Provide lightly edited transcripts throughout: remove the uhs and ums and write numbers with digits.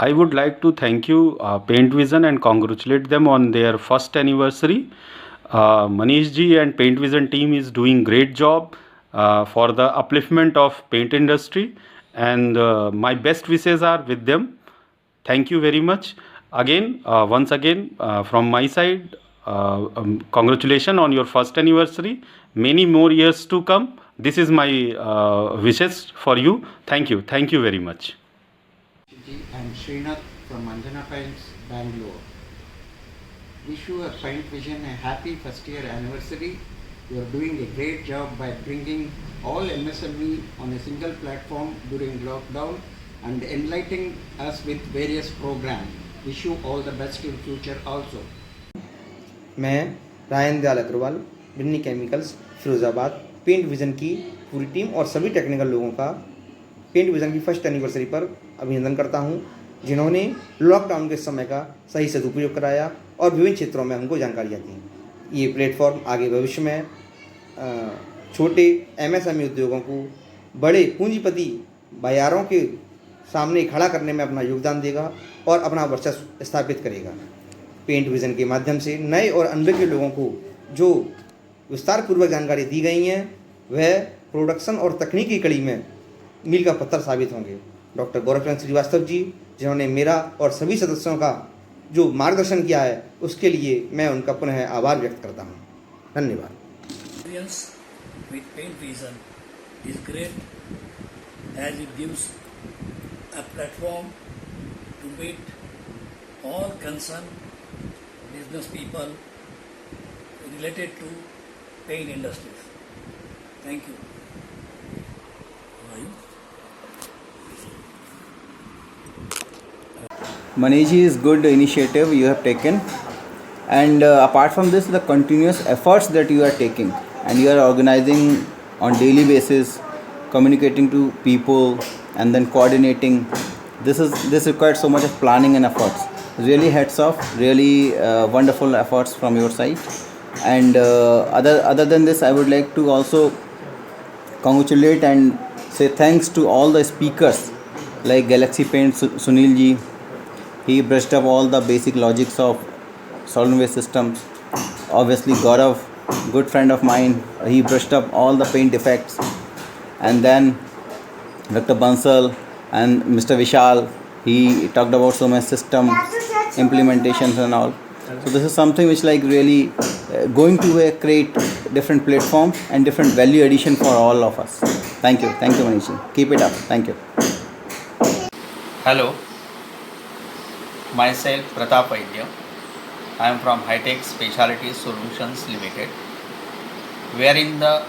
I would like to thank you, Paint Vision, and congratulate them on their first anniversary. Manish ji and Paint Vision team is doing great job for the upliftment of paint industry, and my best wishes are with them. Thank you very much. Again, once again, from my side, congratulations on your first anniversary. Many more years to come. This is my wishes for you. Thank you. Thank you very much. I'm Srinath from Anjana Paints, Bangalore. Wish you a Paint Vision a happy first year anniversary. You are doing a great job by bringing all MSME on a single platform during lockdown and enlightening us with various programs. Wish you all the best in future also. मैं Rayan Dayal Agarwal, Binny chemicals, Firozabad, paint vision की पूरी team और सभी technical लोगों का paint vision की first anniversary पर अभिनंदन करता हूं, जिन्होंने लॉकडाउन के समय का सही सदुपयोग कराया और विभिन्न क्षेत्रों में हमको जानकारियाँ दी। ये प्लेटफॉर्म आगे भविष्य में छोटे एमएसएमई उद्योगों को बड़े पूंजीपति बाजारों के सामने खड़ा करने में अपना योगदान देगा और अपना वर्चस्व स्थापित करेगा। पेंट विज़न के माध्यम से नए और अनुभवी लोगों को जो विस्तारपूर्वक जानकारी दी गई हैं, वह प्रोडक्शन और तकनीकी कड़ी में मील का पत्थर साबित होंगे। डॉक्टर गौरवचंद श्रीवास्तव जी, जिन्होंने मेरा और सभी सदस्यों का जो मार्गदर्शन किया है, उसके लिए मैं उनका पुनः आभार व्यक्त करता हूँ। धन्यवाद। Experience with Paint Vision is great as it gives a platform to meet all concerned business people related to paint industries. Thank you. Manish is good initiative you have taken, and apart from this, the continuous efforts that you are taking and you are organizing on daily basis, communicating to people and then coordinating, this requires so much of planning and efforts. Really hats off, really wonderful efforts from your side. And other than this, I would like to also congratulate and say thanks to all the speakers like Galaxy Paint Sunil ji. He brushed up all the basic logics of solid waste systems. Obviously Gaurav, good friend of mine, he brushed up all the paint defects. And then Dr. Bansal and Mr. Vishal, he talked about so many system implementations and all. So this is something which like really going to create different platform and different value addition for all of us. Thank you Manish. Keep it up. Thank you. Hello, myself Pratap Vaidya. I am from High-Tech Specialty Solutions Limited. We are in the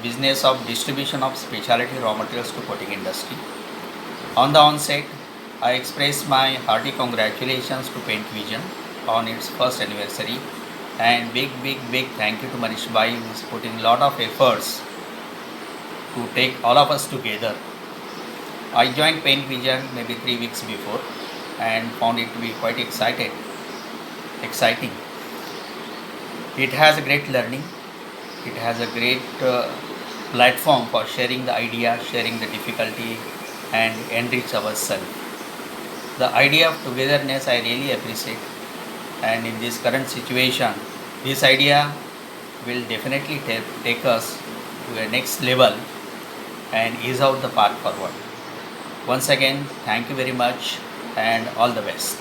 business of distribution of specialty raw materials to coating industry. On the onset, I express my hearty congratulations to Paint Vision on its first anniversary, and big thank you to Manish Bhai, who is putting a lot of efforts to take all of us together. I joined Paint Vision maybe 3 weeks before and found it to be quite exciting. It has a great learning. It has a great platform for sharing the idea, sharing the difficulty, and enrich ourselves. The idea of togetherness I really appreciate, and in this current situation, this idea will definitely take us to a next level and ease out the path forward. Once again, thank you very much and all the best.